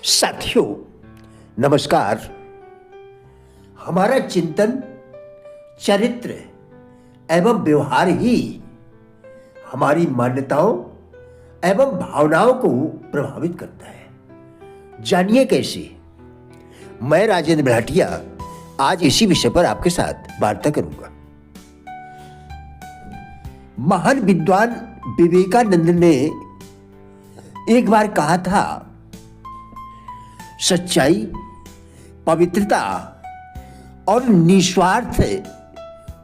साथियों नमस्कार। हमारा चिंतन चरित्र एवं व्यवहार ही हमारी मान्यताओं एवं भावनाओं को प्रभावित करता है। जानिए कैसे। मैं राजेंद्र भाटिया आज इसी विषय पर आपके साथ वार्ता करूंगा। महान विद्वान विवेकानंद ने एक बार कहा था, सच्चाई, पवित्रता और निस्वार्थ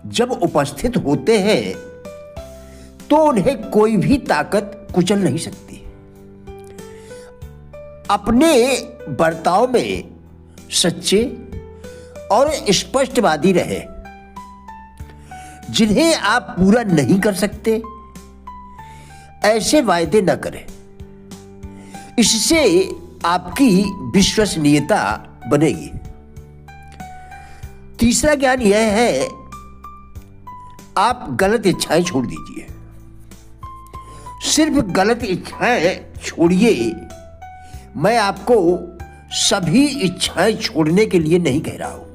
जब उपस्थित होते हैं तो उन्हें कोई भी ताकत कुचल नहीं सकती। अपने बर्ताव में सच्चे और स्पष्टवादी रहे। जिन्हें आप पूरा नहीं कर सकते ऐसे वायदे न करें। इससे आपकी विश्वसनीयता बनेगी। तीसरा ज्ञान यह है, आप गलत इच्छाएं छोड़ दीजिए। सिर्फ गलत इच्छाएं छोड़िए। मैं आपको सभी इच्छाएं छोड़ने के लिए नहीं कह रहा हूं।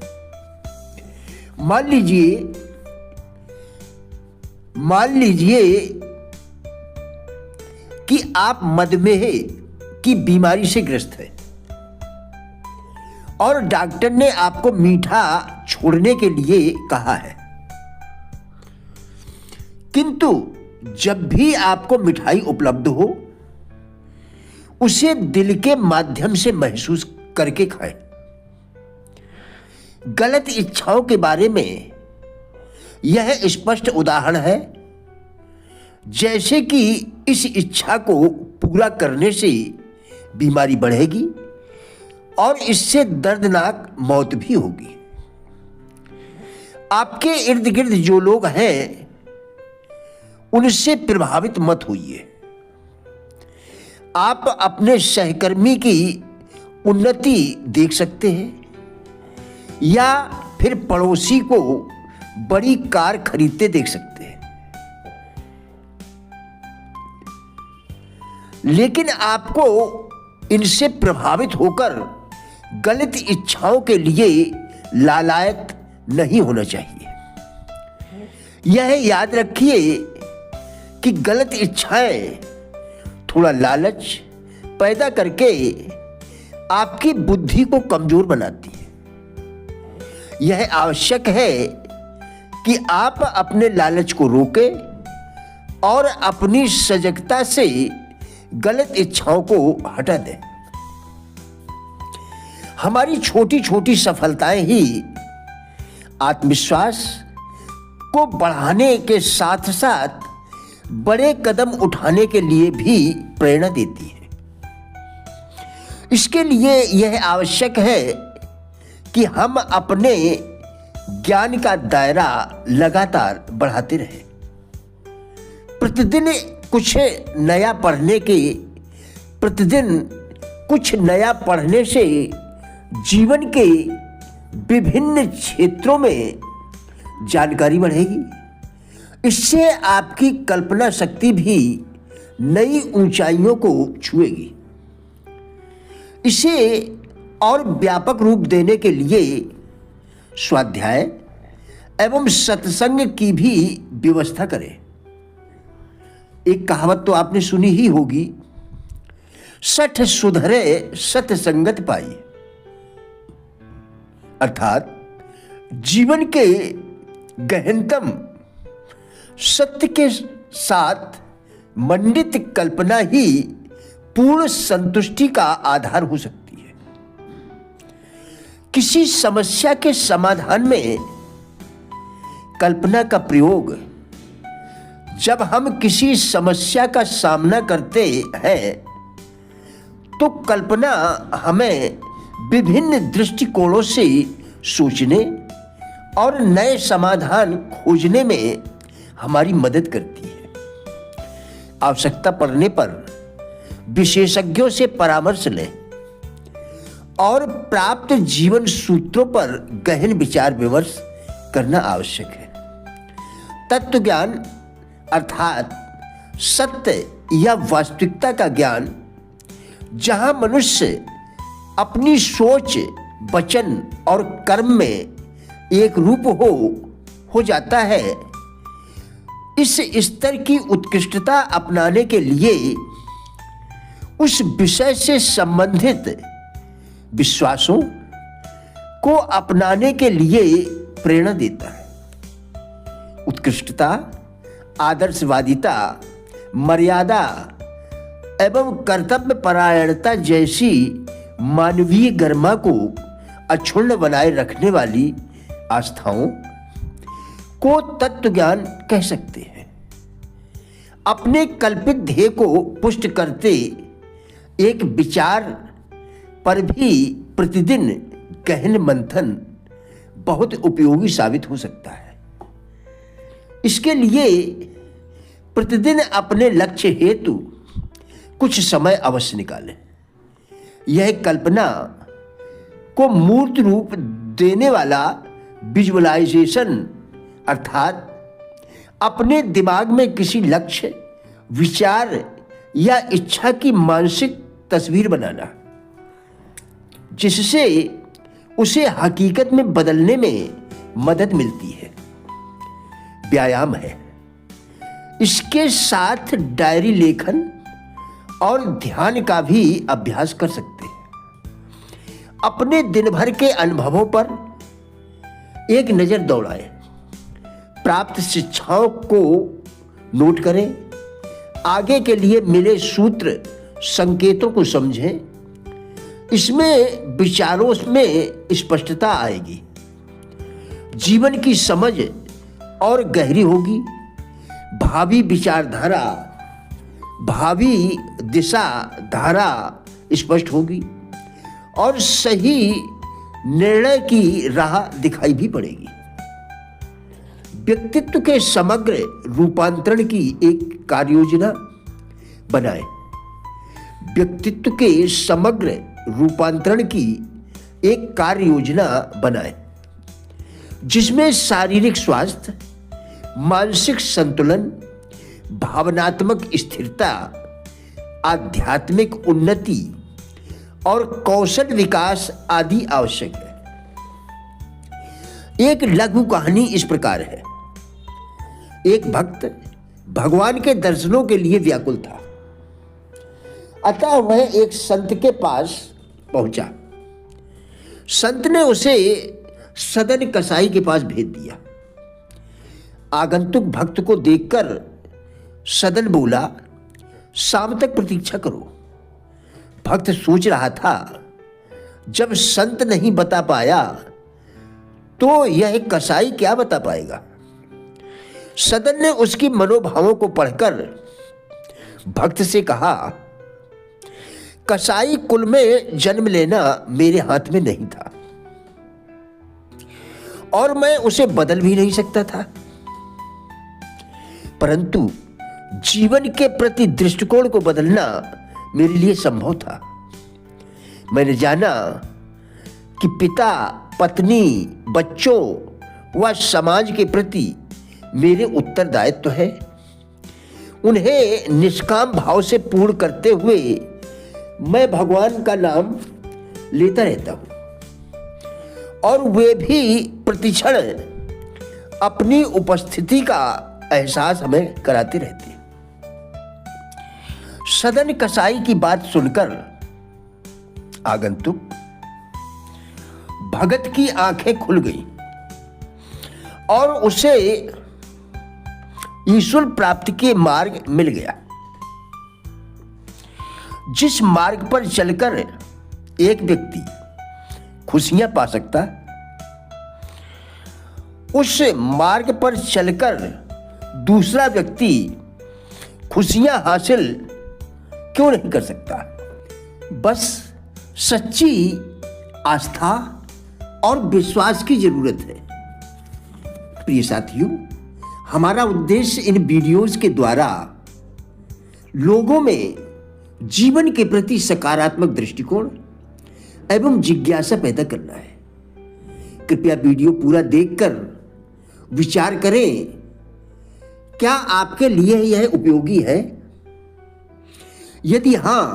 मान लीजिए कि आप मधुमेह की बीमारी से ग्रस्त है और डॉक्टर ने आपको मीठा छोड़ने के लिए कहा है, किंतु जब भी आपको मिठाई उपलब्ध हो उसे दिल के माध्यम से महसूस करके खाएं। गलत इच्छाओं के बारे में यह स्पष्ट उदाहरण है, जैसे कि इस इच्छा को पूरा करने से बीमारी बढ़ेगी और इससे दर्दनाक मौत भी होगी। आपके इर्द गिर्द जो लोग हैं उनसे प्रभावित मत होइए। आप अपने सहकर्मी की उन्नति देख सकते हैं या फिर पड़ोसी को बड़ी कार खरीदते देख सकते हैं, लेकिन आपको इनसे प्रभावित होकर गलत इच्छाओं के लिए लालायत नहीं होना चाहिए। यह याद रखिए कि गलत इच्छाएं थोड़ा लालच पैदा करके आपकी बुद्धि को कमजोर बनाती है। यह आवश्यक है कि आप अपने लालच को रोकें और अपनी सजगता से गलत इच्छाओं को हटा दें। हमारी छोटी छोटी सफलताएं ही आत्मविश्वास को बढ़ाने के साथ साथ बड़े कदम उठाने के लिए भी प्रेरणा देती है। इसके लिए यह आवश्यक है कि हम अपने ज्ञान का दायरा लगातार बढ़ाते रहें। प्रतिदिन कुछ नया पढ़ने से जीवन के विभिन्न क्षेत्रों में जानकारी बढ़ेगी। इससे आपकी कल्पना शक्ति भी नई ऊंचाइयों को छुएगी। इसे और व्यापक रूप देने के लिए स्वाध्याय एवं सत्संग की भी व्यवस्था करें। एक कहावत तो आपने सुनी ही होगी, सठ सुधरे सत्संगत पाई। अर्थात जीवन के गहनतम सत्य के साथ मंडित कल्पना ही पूर्ण संतुष्टि का आधार हो सकती है। किसी समस्या के समाधान में कल्पना का प्रयोग, जब हम किसी समस्या का सामना करते हैं तो कल्पना हमें विभिन्न दृष्टिकोणों से सोचने और नए समाधान खोजने में हमारी मदद करती है। आवश्यकता पड़ने पर विशेषज्ञों से परामर्श लें और प्राप्त जीवन सूत्रों पर गहन विचार विमर्श करना आवश्यक है। तत्व ज्ञान अर्थात सत्य या वास्तविकता का ज्ञान, जहां मनुष्य अपनी सोच, वचन और कर्म में एक रूप हो जाता है। इस स्तर की उत्कृष्टता अपनाने के लिए उस विषय से संबंधित विश्वासों को अपनाने के लिए प्रेरणा देता है। उत्कृष्टता, आदर्शवादिता, मर्यादा एवं कर्तव्य परायणता जैसी मानवीय गरिमा को अक्षुण्ण बनाए रखने वाली आस्थाओं को तत्व ज्ञान कह सकते हैं। अपने कल्पित ध्येय को पुष्ट करते एक विचार पर भी प्रतिदिन गहन मंथन बहुत उपयोगी साबित हो सकता है। इसके लिए प्रतिदिन अपने लक्ष्य हेतु कुछ समय अवश्य निकालें। यह कल्पना को मूर्त रूप देने वाला विजुअलाइजेशन अर्थात अपने दिमाग में किसी लक्ष्य, विचार या इच्छा की मानसिक तस्वीर बनाना, जिससे उसे हकीकत में बदलने में मदद मिलती है, व्यायाम है। इसके साथ डायरी लेखन और ध्यान का भी अभ्यास कर सकते हैं। अपने दिन भर के अनुभवों पर एक नजर दौड़ाएं, प्राप्त शिक्षाओं को नोट करें, आगे के लिए मिले सूत्र संकेतों को समझें। इसमें विचारों में स्पष्टता आएगी, जीवन की समझ और गहरी होगी, भावी विचारधारा, भावी दिशा धारा स्पष्ट होगी और सही निर्णय की राह दिखाई भी पड़ेगी। व्यक्तित्व के समग्र रूपांतरण की एक कार्ययोजना बनाएं। व्यक्तित्व के समग्र रूपांतरण की एक कार्य योजना बनाएं, जिसमें शारीरिक स्वास्थ्य, मानसिक संतुलन, भावनात्मक स्थिरता, आध्यात्मिक उन्नति और कौशल विकास आदि आवश्यक है। एक लघु कहानी इस प्रकार है। एक भक्त भगवान के दर्शनों के लिए व्याकुल था, अतः वह एक संत के पास पहुंचा। संत ने उसे सदन कसाई के पास भेज दिया। आगंतुक भक्त को देखकर सदन बोला, शाम तक प्रतीक्षा करो। भक्त सोच रहा था, जब संत नहीं बता पाया तो यह कसाई क्या बता पाएगा। सदन ने उसकी मनोभावों को पढ़कर भक्त से कहा, कसाई कुल में जन्म लेना मेरे हाथ में नहीं था और मैं उसे बदल भी नहीं सकता था, परंतु जीवन के प्रति दृष्टिकोण को बदलना मेरे लिए संभव था। मैंने जाना कि पिता, पत्नी, बच्चों व समाज के प्रति मेरे उत्तरदायित्व है। उन्हें निष्काम भाव से पूर्ण करते हुए मैं भगवान का नाम लेता रहता हूं और वे भी प्रतिक्षण अपनी उपस्थिति का एहसास हमें कराते रहते हैं। सदन कसाई की बात सुनकर आगंतुक भगत की आंखें खुल गईं और उसे ईश्वर प्राप्ति के मार्ग मिल गया। जिस मार्ग पर चलकर एक व्यक्ति खुशियां पा सकता, उस मार्ग पर चलकर दूसरा व्यक्ति खुशियां हासिल क्यों नहीं कर सकता। बस सच्ची आस्था और विश्वास की जरूरत है। प्रिय साथियों, हमारा उद्देश्य इन वीडियोस के द्वारा लोगों में जीवन के प्रति सकारात्मक दृष्टिकोण एवं जिज्ञासा पैदा करना है। कृपया वीडियो पूरा देखकर विचार करें, क्या आपके लिए यह उपयोगी है? यदि हां,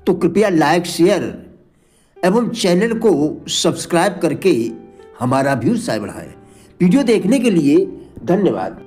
तो कृपया लाइक, शेयर एवं चैनल को सब्सक्राइब करके हमारा भी उत्साह बढ़ाएं। वीडियो देखने के लिए धन्यवाद।